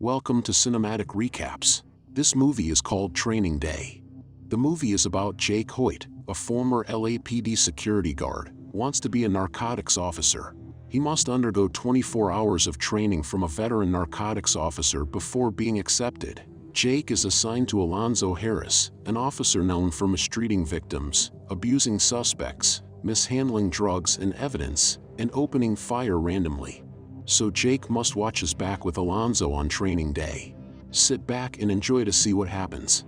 Welcome to Cinematic Recaps. This movie is called Trainingday. The movie is about Jake Hoyt, a former LAPD security guard, wants to be a narcotics officer. He must undergo 24 hours of training from a veteran narcotics officer before being accepted. Jake is assigned to Alonzo Harris, an officer known for mistreating victims, abusing suspects, mishandling drugs and evidence, and opening fire randomly. So Jake must watch his back with Alonzo on training day. Sit back and enjoy to see what happens.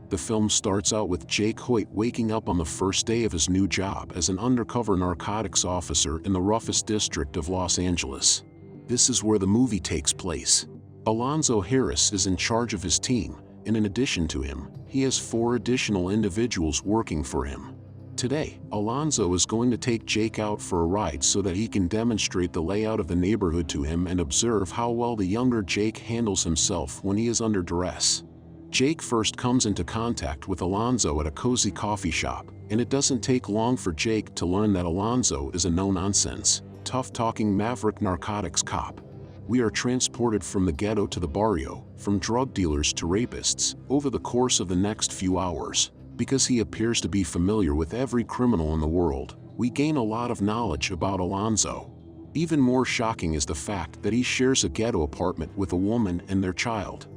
The film starts out with Jake Hoyt waking up on the first day of his new job as an undercover narcotics officer in the roughest district of Los Angeles. This is where the movie takes place. Alonzo Harris is in charge of his team, and in addition to him, he has 4 additional individuals working for him. Today, Alonzo is going to take Jake out for a ride so that he can demonstrate the layout of the neighborhood to him and observe how well the younger Jake handles himself when he is under duress. Jake first comes into contact with Alonzo at a cozy coffee shop, and it doesn't take long for Jake to learn that Alonzo is a no-nonsense, tough-talking maverick narcotics cop. We are transported from the ghetto to the barrio, from drug dealers to rapists, over the course of the next few hours. Because he appears to be familiar with every criminal in the world, we gain a lot of knowledge about Alonzo. Even more shocking is the fact that he shares a ghetto apartment with a woman and their child.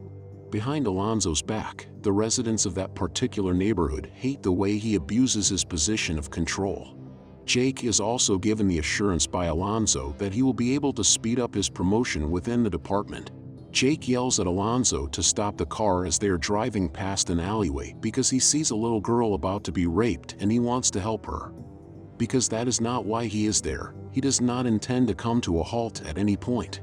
Behind Alonzo's back, the residents of that particular neighborhood hate the way he abuses his position of control. Jake is also given the assurance by Alonzo that he will be able to speed up his promotion within the department. Jake yells at Alonzo to stop the car as they are driving past an alleyway because he sees a little girl about to be raped and he wants to help her. Because that is not why he is there, he does not intend to come to a halt at any point.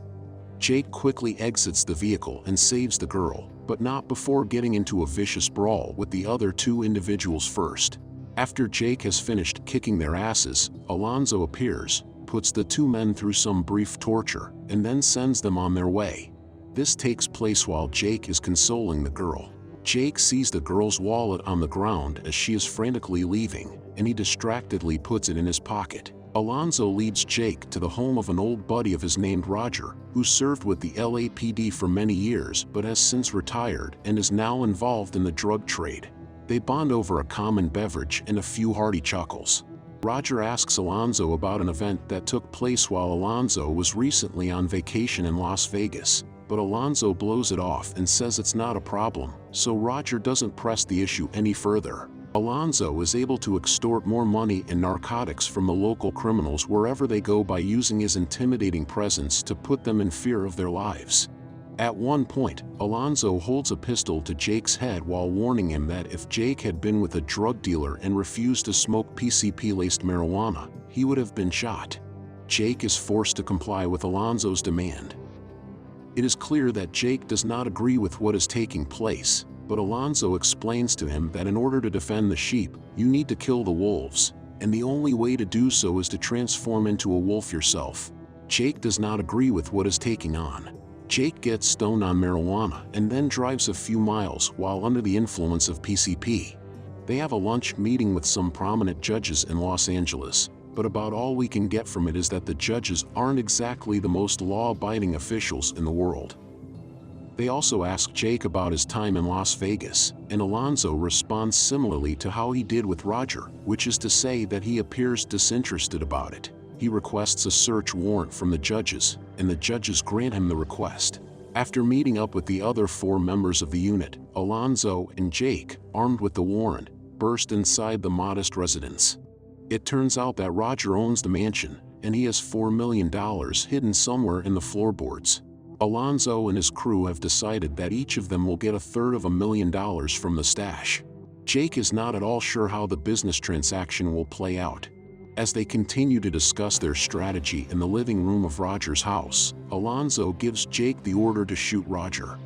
Jake quickly exits the vehicle and saves the girl, but not before getting into a vicious brawl with the other 2 individuals first. After Jake has finished kicking their asses, Alonzo appears, puts the 2 men through some brief torture, and then sends them on their way. This takes place while Jake is consoling the girl. Jake sees the girl's wallet on the ground as she is frantically leaving, and he distractedly puts it in his pocket. Alonzo leads Jake to the home of an old buddy of his named Roger, who served with the LAPD for many years but has since retired and is now involved in the drug trade. They bond over a common beverage and a few hearty chuckles. Roger asks Alonzo about an event that took place while Alonzo was recently on vacation in Las Vegas. But Alonzo blows it off and says it's not a problem, so Roger doesn't press the issue any further. Alonzo is able to extort more money and narcotics from the local criminals wherever they go by using his intimidating presence to put them in fear of their lives. At one point, Alonzo holds a pistol to Jake's head while warning him that if Jake had been with a drug dealer and refused to smoke PCP-laced marijuana, he would have been shot. Jake is forced to comply with Alonzo's demand. It is clear that Jake does not agree with what is taking place, but Alonzo explains to him that in order to defend the sheep, you need to kill the wolves, and the only way to do so is to transform into a wolf yourself. Jake does not agree with what is taking on. Jake gets stoned on marijuana and then drives a few miles while under the influence of PCP. They have a lunch meeting with some prominent judges in Los Angeles. But about all we can get from it is that the judges aren't exactly the most law-abiding officials in the world. They also ask Jake about his time in Las Vegas, and Alonzo responds similarly to how he did with Roger, which is to say that he appears disinterested about it. He requests a search warrant from the judges, and the judges grant him the request. After meeting up with the other 4 members of the unit, Alonzo and Jake, armed with the warrant, burst inside the modest residence. It turns out that Roger owns the mansion, and he has $4 million hidden somewhere in the floorboards. Alonzo and his crew have decided that each of them will get $1/3 from the stash. Jake is not at all sure how the business transaction will play out. As they continue to discuss their strategy in the living room of Roger's house, Alonzo gives Jake the order to shoot Roger.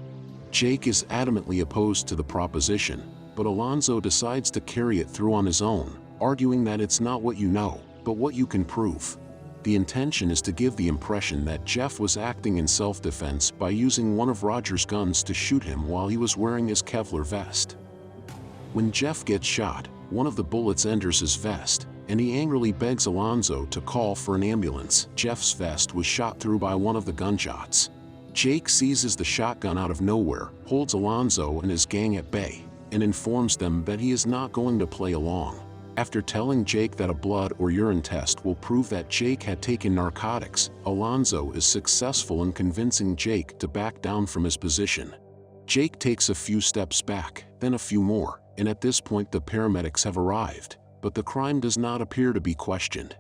Jake is adamantly opposed to the proposition, but Alonzo decides to carry it through on his own, arguing that it's not what you know, but what you can prove. The intention is to give the impression that Jeff was acting in self-defense by using one of Roger's guns to shoot him while he was wearing his Kevlar vest. When Jeff gets shot, one of the bullets enters his vest, and he angrily begs Alonzo to call for an ambulance. Jeff's vest was shot through by one of the gunshots. Jake seizes the shotgun out of nowhere, holds Alonzo and his gang at bay, and informs them that he is not going to play along. After telling Jake that a blood or urine test will prove that Jake had taken narcotics, Alonzo is successful in convincing Jake to back down from his position. Jake takes a few steps back, then a few more, and at this point the paramedics have arrived, but the crime does not appear to be questioned.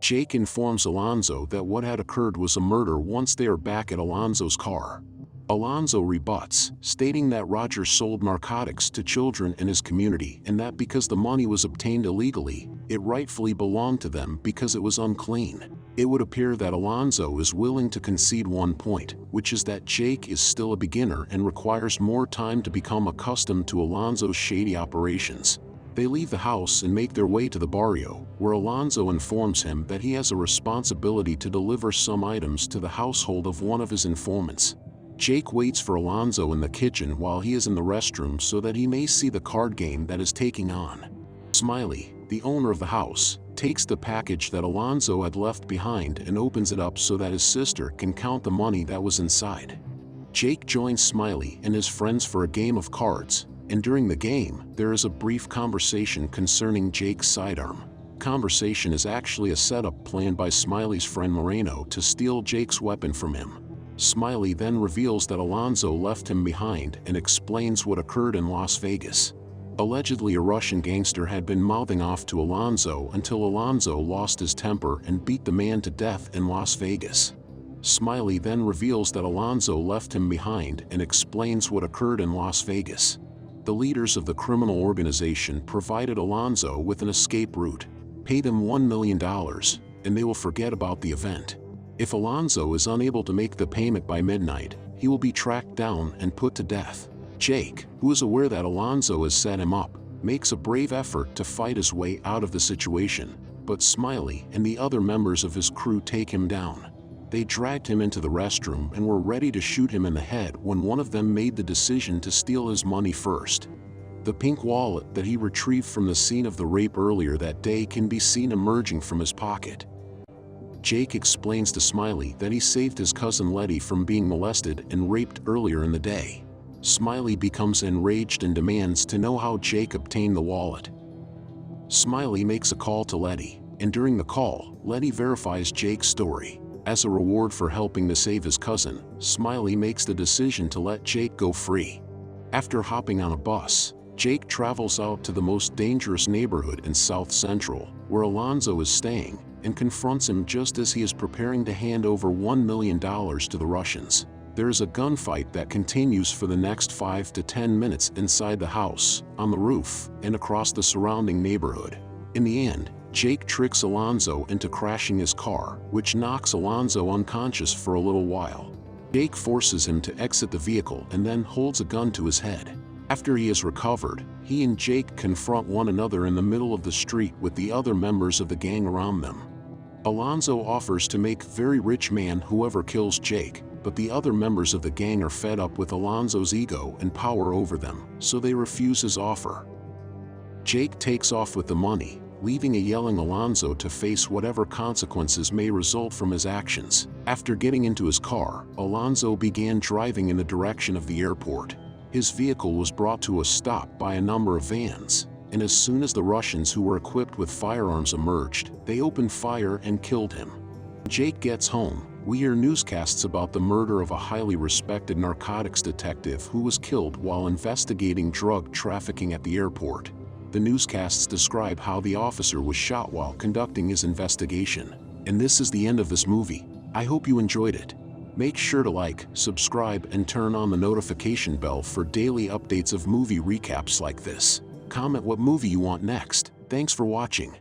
Jake informs Alonzo that what had occurred was a murder once they are back at Alonzo's car. Alonzo rebuts, stating that Roger sold narcotics to children in his community and that because the money was obtained illegally, it rightfully belonged to them because it was unclean. It would appear that Alonzo is willing to concede one point, which is that Jake is still a beginner and requires more time to become accustomed to Alonzo's shady operations. They leave the house and make their way to the barrio, where Alonzo informs him that he has a responsibility to deliver some items to the household of one of his informants. Jake waits for Alonzo in the kitchen while he is in the restroom so that he may see the card game that is taking on. Smiley, the owner of the house, takes the package that Alonzo had left behind and opens it up so that his sister can count the money that was inside. Jake joins Smiley and his friends for a game of cards, and during the game, there is a brief conversation concerning Jake's sidearm. Conversation is actually a setup planned by Smiley's friend Moreno to steal Jake's weapon from him. Smiley then reveals that Alonzo left him behind and explains what occurred in Las Vegas. Allegedly, a Russian gangster had been mouthing off to Alonzo until Alonzo lost his temper and beat the man to death in Las Vegas. Smiley then reveals that Alonzo left him behind and explains what occurred in Las Vegas. The leaders of the criminal organization provided Alonzo with an escape route, paid him $1 million, and they will forget about the event. If Alonzo is unable to make the payment by midnight, he will be tracked down and put to death. Jake, who is aware that Alonzo has set him up, makes a brave effort to fight his way out of the situation, but Smiley and the other members of his crew take him down. They dragged him into the restroom and were ready to shoot him in the head when one of them made the decision to steal his money first. The pink wallet that he retrieved from the scene of the rape earlier that day can be seen emerging from his pocket. Jake explains to Smiley that he saved his cousin Letty from being molested and raped earlier in the day. Smiley becomes enraged and demands to know how Jake obtained the wallet. Smiley makes a call to Letty, and during the call, Letty verifies Jake's story. As a reward for helping to save his cousin, Smiley makes the decision to let Jake go free. After hopping on a bus, Jake travels out to the most dangerous neighborhood in South Central, where Alonzo is staying, and confronts him just as he is preparing to hand over $1 million to the Russians. There is a gunfight that continues for the next 5 to 10 minutes inside the house, on the roof, and across the surrounding neighborhood. In the end, Jake tricks Alonzo into crashing his car, which knocks Alonzo unconscious for a little while. Jake forces him to exit the vehicle and then holds a gun to his head. After he is recovered, he and Jake confront one another in the middle of the street with the other members of the gang around them. Alonzo offers to make very rich man whoever kills Jake, but the other members of the gang are fed up with Alonzo's ego and power over them, so they refuse his offer. Jake takes off with the money, leaving a yelling Alonzo to face whatever consequences may result from his actions. After getting into his car, Alonzo began driving in the direction of the airport. His vehicle was brought to a stop by a number of vans, and as soon as the Russians who were equipped with firearms emerged, they opened fire and killed him. Jake gets home. We hear newscasts about the murder of a highly respected narcotics detective who was killed while investigating drug trafficking at the airport. The newscasts describe how the officer was shot while conducting his investigation. And this is the end of this movie. I hope you enjoyed it. Make sure to like, subscribe, and turn on the notification bell for daily updates of movie recaps like this. Comment what movie you want next. Thanks for watching.